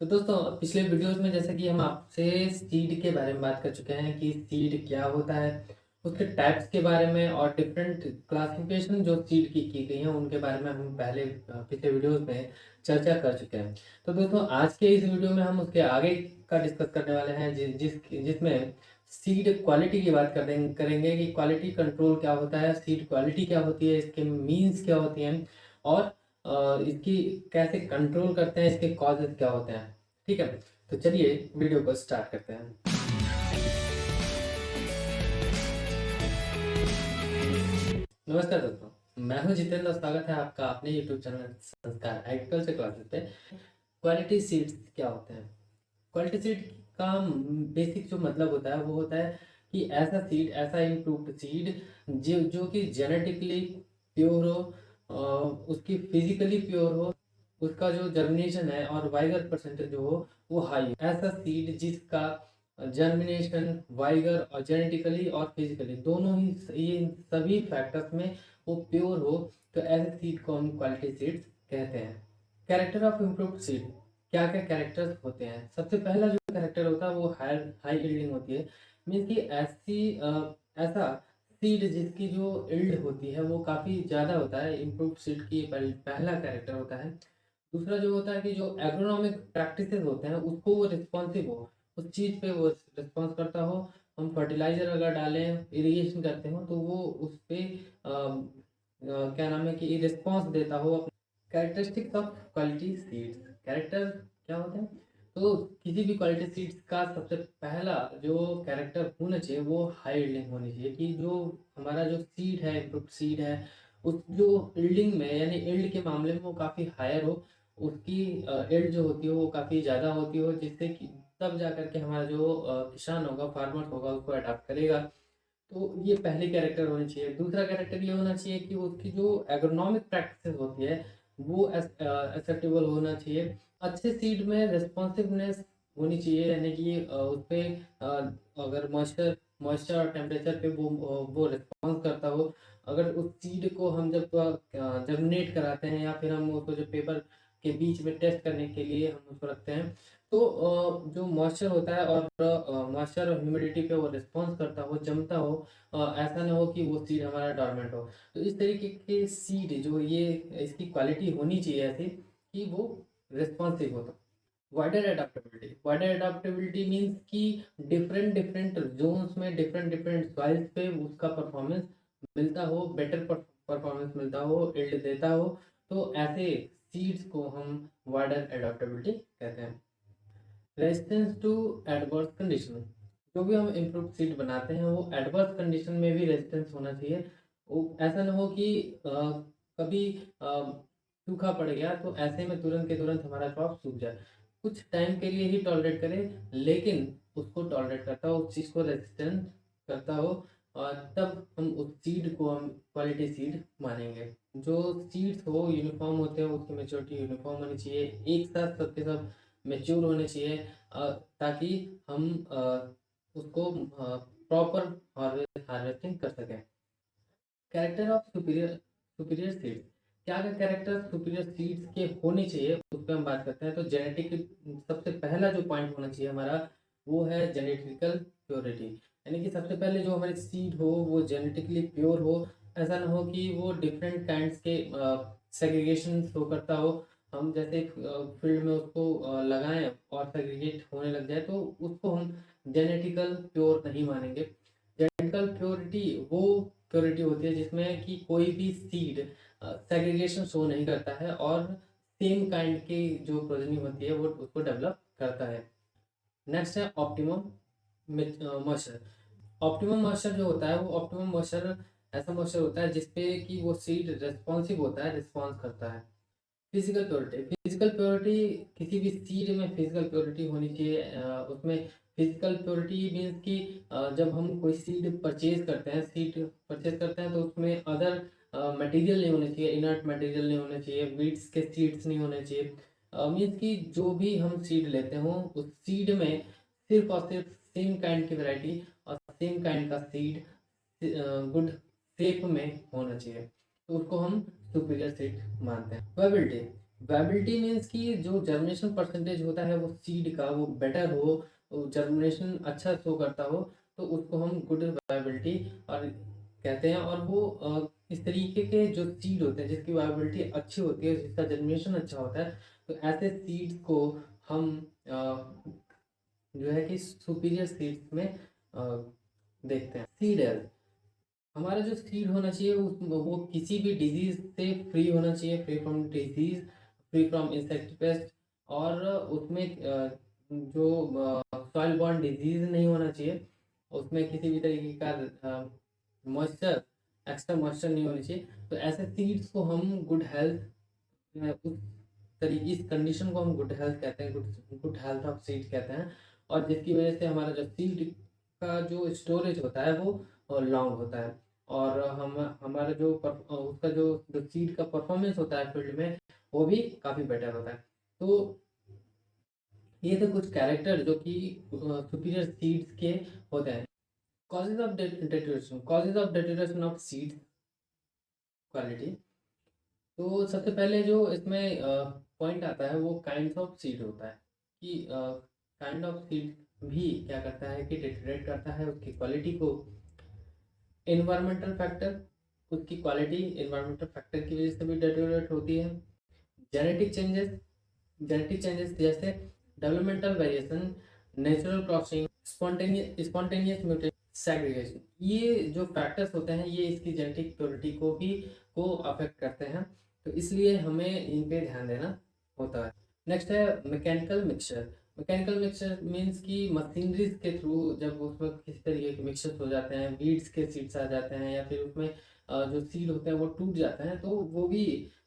तो दोस्तों पिछले वीडियोस में जैसे कि हम आपसे सीड के बारे में बात कर चुके हैं कि सीड क्या होता है, उसके टाइप्स के बारे में और डिफरेंट क्लासिफिकेशन जो सीड की गई हैं उनके बारे में हम पहले पिछले वीडियोस में चर्चा कर चुके हैं। तो दोस्तों आज के इस वीडियो में हम उसके आगे का डिस्कस करने वाले हैं जिसमें सीड क्वालिटी की बात करेंगे कि क्वालिटी कंट्रोल क्या होता है, सीड क्वालिटी क्या होती है, इसके मीन्स क्या होती हैं और इसकी कैसे कंट्रोल करते हैं, इसके कॉजेज क्या होते हैं। ठीक है, तो चलिए वीडियो को स्टार्ट करते हैं। नमस्कार दोस्तों, मैं हूं जितेंद्र। स्वागत है आपका अपने यूट्यूब चैनल संस्कार एग्रीकल्चर क्लासेस पे। क्वालिटी सीड्स क्या होते हैं? क्वालिटी सीड का बेसिक जो मतलब होता है वो होता है कि ऐसा सीड, ऐसा इम्प्रूव्ड सीड जो जो कि जेनेटिकली प्योर हो, उसकी फिजिकली प्योर हो, उसका जो जर्मिनेशन है और वाइगर परसेंटेज हो वो हाई हो। ऐसा सीड जिसका जर्मिनेशन, वाइगर और जेनेटिकली और फिजिकली दोनों ही ये सभी फैक्टर्स में वो प्योर हो, तो ऐसे सीड को हम क्वालिटी सीड्स कहते हैं। कैरेक्टर ऑफ इम्प्रूव्ड सीड, क्या क्या कैरेक्टर्स होते हैं? सबसे पहला जो कैरेक्टर होता है वो हाई हाई यील्डिंग होती है। मीन्स कि ऐसा सीड जिसकी जो यील्ड होती है वो काफ़ी ज़्यादा होता है, इम्प्रूव्ड सीड की पहला कैरेक्टर होता है। दूसरा जो होता है कि जो एग्रोनॉमिक प्रैक्टिसेस होते हैं उसको वो रिस्पॉन्सिव हो, उस चीज़ पे वो रिस्पॉन्स करता हो। हम फर्टिलाइज़र अगर डालें, इरिगेशन करते हो तो वो उस पर क्या नाम है कि रिस्पॉन्स देता हो। Characteristics of quality seeds, character क्या होते हैं? तो किसी भी क्वालिटी सीड्स का सबसे पहला जो कैरेक्टर होना चाहिए वो हाई यील्डिंग होनी चाहिए, कि जो हमारा जो सीड है, इम्प्रूव्ड सीड है, उस जो यील्डिंग में यानी यील्ड के मामले में वो काफ़ी हायर हो, उसकी यील्ड जो होती है वो काफ़ी ज़्यादा होती हो, जिससे कि तब जा कर के हमारा जो किसान होगा, फार्मर्स होगा, उसको अडॉप्ट करेगा। तो ये पहली कैरेक्टर होनी चाहिए। दूसरा कैरेक्टर ये होना चाहिए कि उसकी जो एग्रोनॉमिक प्रैक्टिसेस होती है वो एक्सेप्टेबल होना चाहिए। अच्छे सीड में रिस्पॉन्सिवनेस होनी चाहिए, यानी कि उस पर अगर मॉइस्चर मॉइस्चर और टेम्परेचर पे वो रिस्पॉन्स करता हो। अगर उस सीड को हम जब जर्मिनेट कराते हैं या फिर हम उसको जो पेपर के बीच में टेस्ट करने के लिए हम उसको रखते हैं, तो जो मॉइस्चर होता है और मॉइस्चर और ह्यूमिडिटी पे वो रिस्पॉन्स करता हो, जमता हो। ऐसा ना हो कि वो सीड हमारा डॉर्मेंट हो। तो इस तरीके के सीड जो ये इसकी क्वालिटी होनी चाहिए ऐसी कि वो रिस्पॉन्सिव होता। Wider adaptability, wider adaptability means कि डिफरेंट डिफरेंट जोन्स में, डिफरेंट डिफरेंट सॉइल्स पे उसका परफॉर्मेंस मिलता हो, बेटर परफॉर्मेंस मिलता हो, इल्ड देता हो। तो ऐसे सीड्स को हम वाइडर एडाप्टेबिलिटी कहते हैं। रेजिस्टेंस टू एडवर्स कंडीशन, जो भी हम इम्प्रूव सीड बनाते हैं वो एडवर्स कंडीशन में भी रेजिस्टेंस होना चाहिए। वो ऐसा ना हो कि कभी सूखा पड़ गया तो ऐसे में तुरंत के तुरंत हमारा क्रॉप सूख जाए। कुछ टाइम के लिए ही टॉलरेट करे, लेकिन उसको टॉलरेट करता हो, उस चीज़ को रेजिस्टेंस करता हो, और तब हम उस सीड को हम क्वालिटी सीड मानेंगे। जो सीड्स हो यूनिफॉर्म होते हैं, उसकी मेच्योरिटी यूनिफॉर्म होनी चाहिए, एक साथ सबके सब मैच्योर होने चाहिए, ताकि हम उसको प्रॉपर हार्वेस्टिंग कर सकें। Character of superior superior seeds, क्या क्या कैरेक्टर सुपीरियर सीड्स के होने चाहिए उस पर हम बात करते हैं। तो जेनेटिक, सबसे पहला जो पॉइंट होना चाहिए हमारा वो है जेनेटिकल प्योरिटी, यानी कि सबसे पहले जो हमारे सीड हो वो जेनेटिकली प्योर हो। ऐसा ना हो कि वो डिफरेंट काइंड्स के सेग्रीगेशन शो करता हो। हम जैसे फील्ड में उसको लगाएं और सेग्रीगेट होने लग जाए तो उसको हम जेनेटिकल प्योर नहीं मानेंगे। जेनेटिकल प्योरिटी वो प्योरिटी होती है जिसमें कि कोई भी सीड सेग्रीगेशन शो नहीं करता है और सेम काइंड की जो प्रोजनी होती है वो उसको डेवलप करता है। नेक्स्ट है ऑप्टिमम मॉइस्चर। ऑप्टिमम मॉइस्चर जो होता है वो ऑप्टिमम मॉइस्चर ऐसा मॉइस्चर होता है जिसपे कि वो सीड रेस्पॉन्सिव होता है, रिस्पॉन्स करता है। फिजिकल प्योरिटी, फिजिकल प्योरिटी किसी भी सीड में फिजिकल प्योरिटी होनी चाहिए। उसमें फिजिकल प्योरिटी मीन्स कि जब हम कोई सीड परचेज करते हैं, सीड परचेज करते हैं तो उसमें अदर मटेरियल नहीं होने चाहिए, इनर्ट मटेरियल नहीं होने चाहिए, वीड्स के सीड्स नहीं होने चाहिए। मीन्स कि जो भी हम सीड लेते हों उस सीड में सिर्फ और सिर्फ सेम काइंड की वैरायटी और सेम काइंड का सीड गुड शेप में होना चाहिए, तो उसको हम सुपीरियर सीड मानते हैं। वेबिलिटी, वायबिलिटी मीन्स कि जो जर्मिनेशन परसेंटेज होता है वो सीड का वो बेटर हो, जर्मिनेशन अच्छा शो करता हो, तो उसको हम गुड वायबिलिटी और कहते हैं। और वो इस तरीके के जो सीड होते हैं जिसकी वायबिलिटी अच्छी होती है, जिसका जर्मिनेशन अच्छा होता है, तो ऐसे सीड्स को हम जो है कि सुपीरियर सीड्स में देखते हैं। सीड हेल्थ, हमारा जो सीड होना चाहिए वो किसी भी डिजीज से फ्री होना चाहिए, free from disease, free from insect pest, और उसमें जो सॉइल बॉर्न डिजीज नहीं होना चाहिए, उसमें किसी भी तरीके का मॉइस्चर, एक्स्ट्रा मॉइस्चर नहीं होनी चाहिए। तो ऐसे सीड्स को हम गुड हेल्थ, उस तरीके इस कंडीशन को हम गुड हेल्थ कहते हैं, गुड हेल्थ ऑफ सीड कहते हैं। और जिसकी वजह से हमारा जो सीड का जो स्टोरेज होता है वो लॉन्ग होता है, और हम हमारा उसका जो सीड का परफॉर्मेंस होता है फील्ड में वो भी काफ़ी बेटर होता है। तो ये थे कुछ कैरेक्टर जो कि सुपीरियर सीड्स के होते हैं। Causes of deterioration of seeds quality. तो सबसे पहले जो इसमें पॉइंट आता है वो काइंड्स ऑफ सीड होता है, कि काइंड ऑफ सीड भी क्या करता है कि डिटरेट करता है उसकी क्वालिटी को। इन्वायरमेंटल फैक्टर, उसकी क्वालिटी इन्वायरमेंटल फैक्टर की वजह से भी डिटोरेट होती है। जेनेटिक चेंजेस, जेनेटिक चेंजेस जैसे developmental variation, natural crossing, spontaneous mutation, segregation, ये जो फैक्टर्स होते हैं ये इसकी जेनेटिक प्योरिटी को अफेक्ट करते हैं, तो इसलिए हमें इन पे ध्यान देना होता है। नेक्स्ट है mechanical mixture. Mechanical mixture means कि मशीनरीज के थ्रू जब उसमें किसी तरीके के मिक्सचर्स हो जाते हैं, वीड्स के सीड्स आ जाते हैं, या फिर उसमें जो सीड होते हैं वो टूट जाते हैं, तो वो भी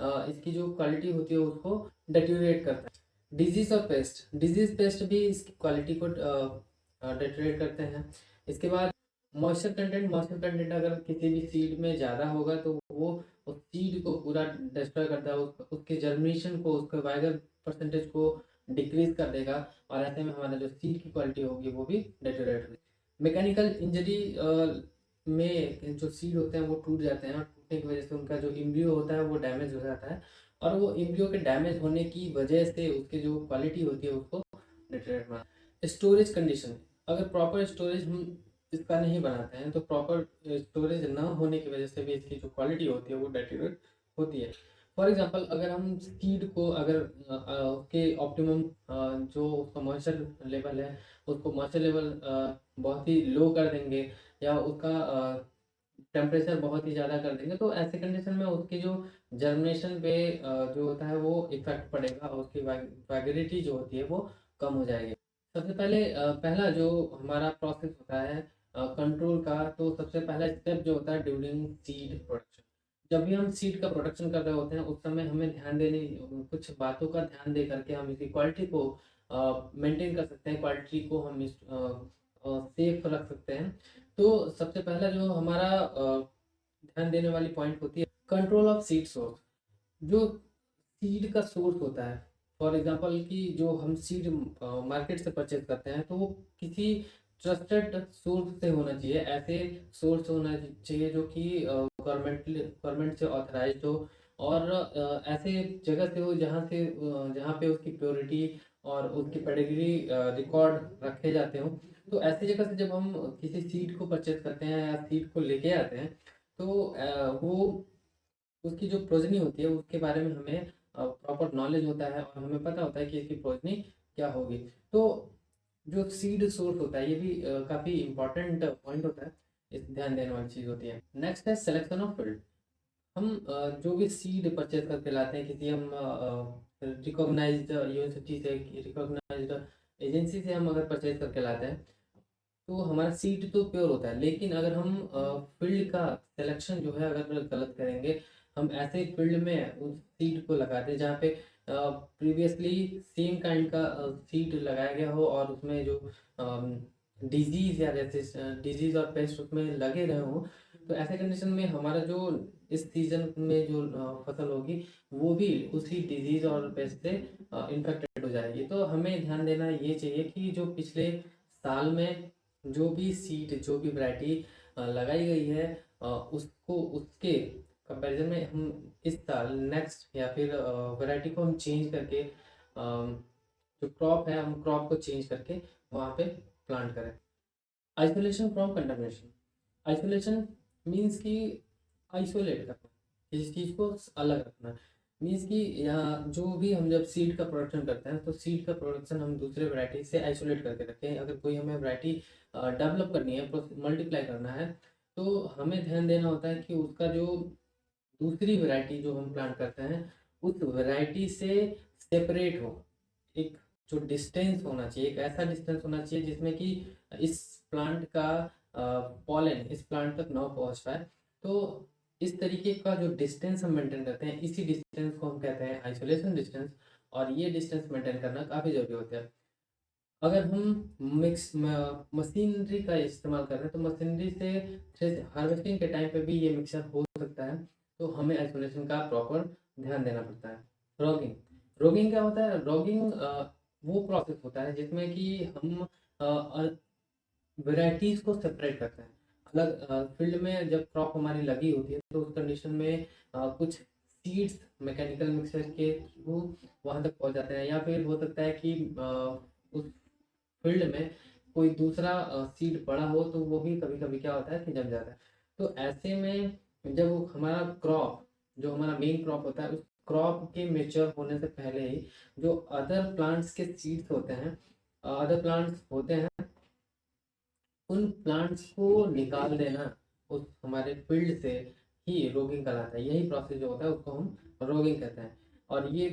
इसकी जो क्वालिटी होती है उसको डिटेरियोरेट करता है। डिजीज और पेस्ट, डिजीज पेस्ट भी इसकी क्वालिटी को डिटेरियोरेट करते हैं। इसके बाद मॉइस्चर कंटेंट अगर किसी भी सीड में ज़्यादा होगा तो वो उस सीड को पूरा डिस्ट्रॉय करता है, उसके जर्मिनेशन को, उसके वाइगर परसेंटेज को डिक्रीज कर देगा, और ऐसे में हमारा जो सीड की क्वालिटी होगी वो भी डिटेरियोरेट होगी। मैकेनिकल इंजरी में जो सीड होते हैं वो टूट जाते हैं, और टूटने की वजह से उनका जो इम्ब्रियो होता है वो डैमेज हो जाता है, और वो इम्ब्रियो के डैमेज होने की वजह से उसकी जो क्वालिटी होती है उसको डिटेरियोरेट होना। स्टोरेज कंडीशन, अगर प्रॉपर स्टोरेज हम इसका नहीं बनाते हैं तो प्रॉपर स्टोरेज ना होने की वजह से भी इसकी जो क्वालिटी होती है वो डिटेरियोरेट होती है। फॉर एग्जांपल अगर हम सीड को अगर उसके ऑप्टिमम जो उसका मॉइस्चर लेवल है उसको मॉइस्चर लेवल बहुत ही लो कर देंगे, या उसका टेम्परेचर बहुत ही ज़्यादा कर देंगे, तो ऐसे कंडीशन में उसकी जो जर्मिनेशन पे जो होता है वो इफेक्ट पड़ेगा, और उसकी वैगरिटी जो होती है वो कम हो जाएगी। सबसे पहले पहला जो हमारा प्रोसेस होता है कंट्रोल का, तो सबसे पहला स्टेप जो होता है ड्यूरिंग सीड प्रोडक्शन, जब भी हम सीड का प्रोडक्शन कर रहे होते हैं उस समय हमें ध्यान देने कुछ बातों का ध्यान दे करके हम इसकी क्वालिटी को मेंटेन कर सकते हैं, क्वालिटी को हम सेफ रख सकते हैं। तो सबसे पहला जो हमारा ध्यान देने वाली पॉइंट होती है कंट्रोल ऑफ सीड सोर्स। जो सीड का सोर्स होता है, फॉर एग्जांपल कि जो हम सीड मार्केट से परचेज करते हैं तो वो किसी ट्रस्टेड सोर्स से होना चाहिए, ऐसे सोर्स होना चाहिए जो कि गवर्नमेंट से ऑथराइज्ड हो, और ऐसे जगह से हो जहाँ पे उसकी प्योरिटी और उसकी पेडिग्री रिकॉर्ड रखे जाते हो। तो ऐसी जगह से जब हम किसी सीड को परचेज करते हैं या सीड को लेके आते हैं, तो वो उसकी जो प्रोजनी होती है उसके बारे में हमें प्रॉपर नॉलेज होता है, और हमें पता होता है कि इसकी प्रोजनी क्या होगी। तो जो सीड सोर्स होता है ये भी काफ़ी इंपॉर्टेंट पॉइंट होता है, इस ध्यान देने वाली चीज़ होती है। नेक्स्ट है सिलेक्शन ऑफ फील्ड। हम जो भी सीड परचेज करके लाते हैं किसी हम रिकॉग्नाइज्ड यूनिवर्सिटी से, रिकॉग्नाइज्ड एजेंसी से हम अगर परचेज करके लाते हैं तो हमारा सीड तो प्योर होता है, लेकिन अगर हम फील्ड का सिलेक्शन जो है अगर गलत करेंगे, हम ऐसे फील्ड में उस सीड को लगाते हैं जहाँ पे प्रीवियसली सेम काइंड का सीड लगाया गया हो, और उसमें जो डिजीज या जैसे डिजीज और पेस्ट उसमें लगे रहे हो, तो ऐसे कंडीशन में हमारा जो इस सीजन में जो फसल होगी वो भी उसी डिजीज और पेस्ट से इन्फेक्टेड हो जाएगी। तो हमें ध्यान देना ये चाहिए कि जो पिछले साल में जो भी सीड, जो भी वैरायटी लगाई गई है, उसको उसके कंपैरिजन में हम इस साल नेक्स्ट या फिर वैरायटी को हम चेंज करके जो क्रॉप है हम क्रॉप को चेंज करके वहाँ पे प्लांट करें। Isolation from contamination. Isolation means कि आइसोलेट करना, किसी चीज़ को अलग रखना। मीन्स कि यहाँ जो भी हम जब सीड का प्रोडक्शन करते हैं तो सीड का प्रोडक्शन हम दूसरे वैरायटी से आइसोलेट करके रखें। अगर कोई हमें वैरायटी डेवलप करनी है, मल्टीप्लाई करना है, तो हमें ध्यान देना होता है कि उसका जो दूसरी वैरायटी जो हम प्लांट करते हैं उस वैरायटी से सेपरेट हो। एक जो डिस्टेंस होना चाहिए, एक ऐसा डिस्टेंस होना चाहिए जिसमें कि इस प्लांट का पॉलन इस प्लांट तक ना पहुंच पाए। तो इस तरीके का जो डिस्टेंस हम मेंटेन करते हैं, इसी डिस्टेंस को हम कहते हैं आइसोलेशन डिस्टेंस। और ये डिस्टेंस मेंटेन करना काफ़ी ज़रूरी होता है। अगर हम मिक्स मशीनरी का इस्तेमाल कर रहे हैं तो मशीनरी से हार्वेस्टिंग के टाइम पे भी ये मिक्सर हो सकता है, तो हमें आइसोलेशन का प्रॉपर ध्यान देना पड़ता है। रॉगिंग। रॉगिंग क्या होता है? रॉगिंग वो प्रोसेस होता है जिसमें कि हम वैरायटीज़ को सेपरेट करते हैं। अलग फील्ड में जब क्रॉप हमारी लगी होती है तो उस कंडीशन में कुछ सीड्स मैकेनिकल मिक्सर के थ्रू वहाँ तक पहुँच जाते हैं, या फिर हो सकता है कि उस फील्ड में कोई दूसरा सीड पड़ा हो तो वो भी कभी कभी क्या होता है कि जम जाता है। तो ऐसे में जब हमारा क्रॉप जो हमारा मेन क्रॉप होता है उस क्रॉप के मेच्योर होने से पहले ही जो अदर प्लांट्स के सीड्स होते हैं, अदर प्लांट्स होते हैं, उन प्लांट्स को निकाल देना उस हमारे फील्ड से ही रोगिंग कहलाता है। यही प्रोसेस जो होता है उसको हम रोगिंग कहते हैं। और ये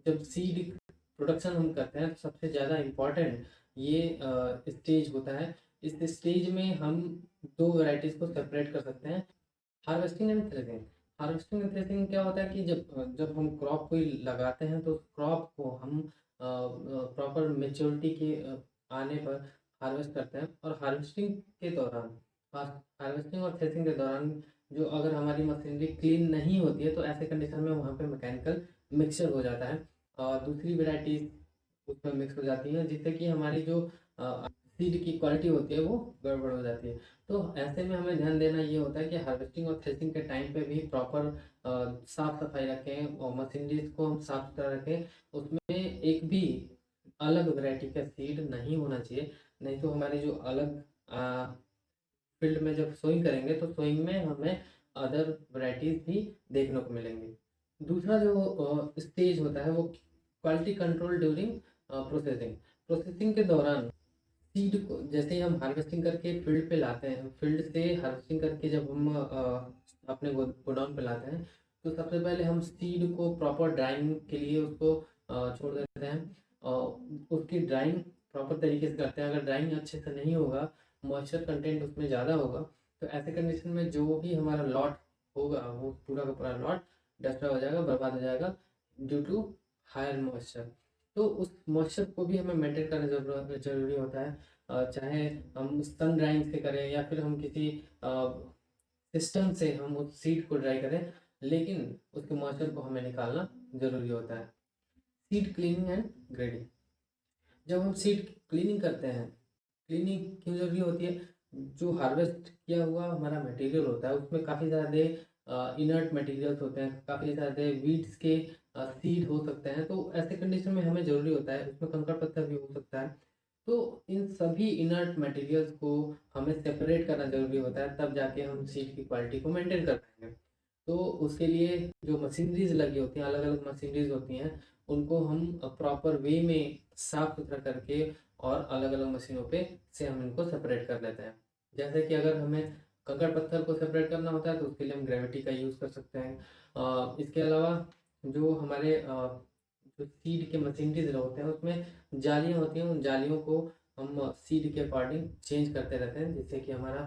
जब सीड प्रोडक्शन हम करते हैं तो सबसे ज़्यादा इम्पॉर्टेंट ये स्टेज होता है। इस स्टेज में हम दो वैरायटीज़ को सेपरेट कर सकते हैं, harvesting and threshing. Harvesting and threshing क्या होता है कि जब जब हम क्रॉप को लगाते हैं तो उस क्रॉप को हम प्रॉपर मेच्योरिटी के आने पर हार्वेस्ट करते हैं। और हार्वेस्टिंग के दौरान, हार्वेस्टिंग और थ्रेसिंग के दौरान जो अगर हमारी मशीनरी क्लीन नहीं होती है तो ऐसे कंडीशन में वहाँ पे मैकेनिकल मिक्सचर हो जाता है और दूसरी वेराइटीज उसमें मिक्स हो जाती हैं, जिससे कि हमारी जो सीड की क्वालिटी होती है वो गड़बड़ हो जाती है। तो ऐसे में हमें ध्यान देना ये होता है कि हार्वेस्टिंग और थ्रेसिंग के टाइम पे भी प्रॉपर साफ सफाई रखें और मशीनरीज को हम साफ सुथरा रखें। उसमें एक भी अलग वैरायटी का सीड नहीं होना चाहिए, नहीं तो हमारी जो अलग फील्ड में जब सोइंग करेंगे तो सोइंग में हमें अदर वैरायटीज भी देखने को मिलेंगी। दूसरा जो स्टेज होता है वो quality control during processing. Processing के दौरान सीड को जैसे ही हम हार्वेस्टिंग करके फील्ड पे लाते हैं, फील्ड से हार्वेस्टिंग करके जब हम अपने गोडाउन पे लाते हैं तो सबसे पहले हम सीड को प्रॉपर ड्राइंग के लिए उसको छोड़ देते हैं और उसकी ड्राइंग प्रॉपर तरीके से करते हैं। अगर ड्राइंग अच्छे से नहीं होगा, मॉइस्चर कंटेंट उसमें ज़्यादा होगा, तो ऐसे कंडीशन में जो भी हमारा लॉट होगा वो पूरा का पूरा लॉट डिस्ट्रॉय हो जाएगा, बर्बाद हो जाएगा ड्यू टू हायर मॉइस्चर। तो उस मॉइस्चर को भी हमें मेंटेन करना जरूरी होता है, चाहे हम सन ड्राइंग से करें या फिर हम किसी सिस्टम से हम उस सीड को ड्राई करें, लेकिन उसके मॉइस्चर को हमें निकालना ज़रूरी होता है। Seed cleaning and grading. जब हम सीड क्लीनिंग करते हैं, क्लीनिंग क्यों जरूरी होती है? जो हार्वेस्ट किया हुआ हमारा मटेरियल होता है उसमें काफ़ी ज़्यादा इनर्ट मटेरियल्स होते हैं, काफ़ी ज़्यादा वीड्स के सीड हो सकते हैं। तो ऐसे कंडीशन में हमें ज़रूरी होता है, उसमें कंकड़ पत्थर भी हो सकता है, तो इन सभी इनर्ट मटेरियल्स को हमें सेपरेट करना ज़रूरी होता है, तब जाके हम सीड की क्वालिटी को मेंटेन कर पाएंगे। तो उसके लिए जो मशीनरीज लगी होती हैं, अलग अलग मशीनरीज होती हैं, उनको हम प्रॉपर वे में साफ सुथरा करके और अलग अलग मशीनों पे से हम इनको सेपरेट कर लेते हैं। जैसे कि अगर हमें कंकड़ पत्थर को सेपरेट करना होता है तो उसके लिए हम ग्रेविटी का यूज़ कर सकते हैं। इसके अलावा जो हमारे जो सीड के मशीनरीज होते हैं उसमें जालियाँ होती हैं, उन जालियों को हम सीड के अकॉर्डिंग चेंज करते रहते हैं, जिससे कि हमारा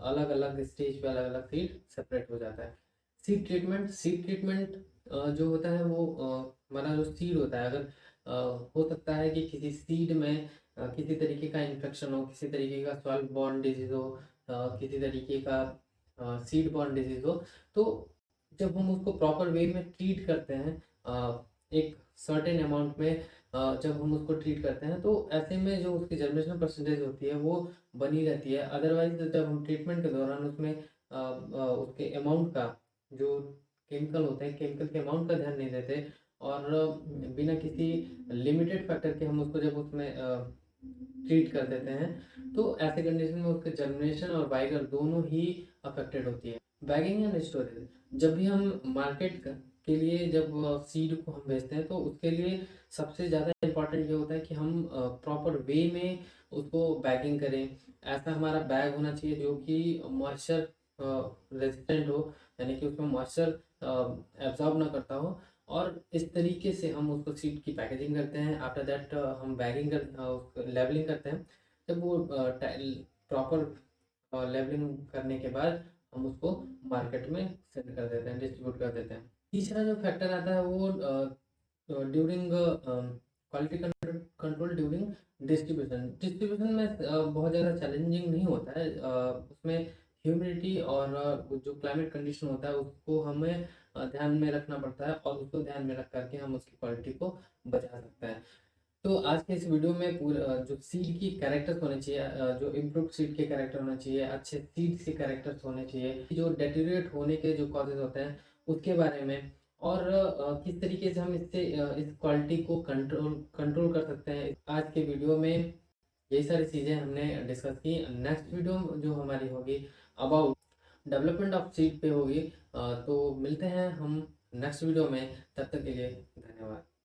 अलग अलग स्टेज पे अलग अलग सीड सेपरेट हो जाता है। Seed treatment. सीड ट्रीटमेंट जो होता है वो हमारा जो सीड होता है, अगर हो सकता है कि किसी सीड में किसी तरीके का इन्फेक्शन हो, किसी तरीके का सॉइल बॉर्न डिजीज हो, किसी तरीके का सीड बॉर्न डिजीज हो, तो जब हम उसको प्रॉपर वे में ट्रीट करते हैं, एक सर्टेन अमाउंट में जब हम उसको ट्रीट करते हैं तो ऐसे में जो उसकी जर्मिनेशन परसेंटेज होती है वो बनी रहती है। अदरवाइज जब हम ट्रीटमेंट के दौरान उसमें उसके अमाउंट का जो केमिकल होते हैं, केमिकल के अमाउंट का ध्यान नहीं देते और बिना किसी लिमिटेड फैक्टर के हम उसको जब उसमें ट्रीट कर देते हैं, तो ऐसे कंडीशन में उसके जर्मिनेशन और वाइगल दोनों ही अफेक्टेड होती है। बैगिंग एंड स्टोरेज, जब भी हम मार्केट के लिए जब सीड को हम बेचते हैं, तो उसके लिए सबसे ज़्यादा इम्पॉर्टेंट ये होता है कि हम प्रॉपर वे में उसको बैगिंग करें। ऐसा हमारा बैग होना चाहिए जो कि मॉइस्चर रेजिस्टेंट हो, यानी कि उसमें मॉइस्चर एब्जॉर्ब ना करता हो, और इस तरीके से हम उसको सीड की पैकेजिंग करते हैं। आफ्टर दैट हम बैगिंग कर लेवलिंग करते हैं। जब वो प्रॉपर लेवलिंग करने के बाद हम उसको मार्केट में सेल कर देते हैं, डिस्ट्रीब्यूट कर देते हैं। तीसरा जो फैक्टर आता है वो during quality control during distribution. Distribution में बहुत ज़्यादा चैलेंजिंग नहीं होता है। उसमें ह्यूमिडिटी और जो क्लाइमेट कंडीशन होता है उसको हमें ध्यान में रखना पड़ता है, और उसको ध्यान में रख करके हम उसकी क्वालिटी को बचा सकते हैं। तो आज के इस वीडियो में पूरा जो सीड की कैरेक्टर्स होने चाहिए, जो इम्प्रूव सीड के कैरेक्टर होने चाहिए, अच्छे सीड के कैरेक्टर्स होने चाहिए, जो डेटेरिएट होने के जो कॉजेज होते हैं उसके बारे में, और किस तरीके से हम इससे इस क्वालिटी को कंट्रोल कर सकते हैं, आज के वीडियो में यही सारी चीज़ें हमने डिस्कस की। नेक्स्ट वीडियो जो हमारी होगी अबाउट डेवलपमेंट ऑफ सीड पे होगी। तो मिलते हैं हम नेक्स्ट वीडियो में, तब तक के लिए धन्यवाद।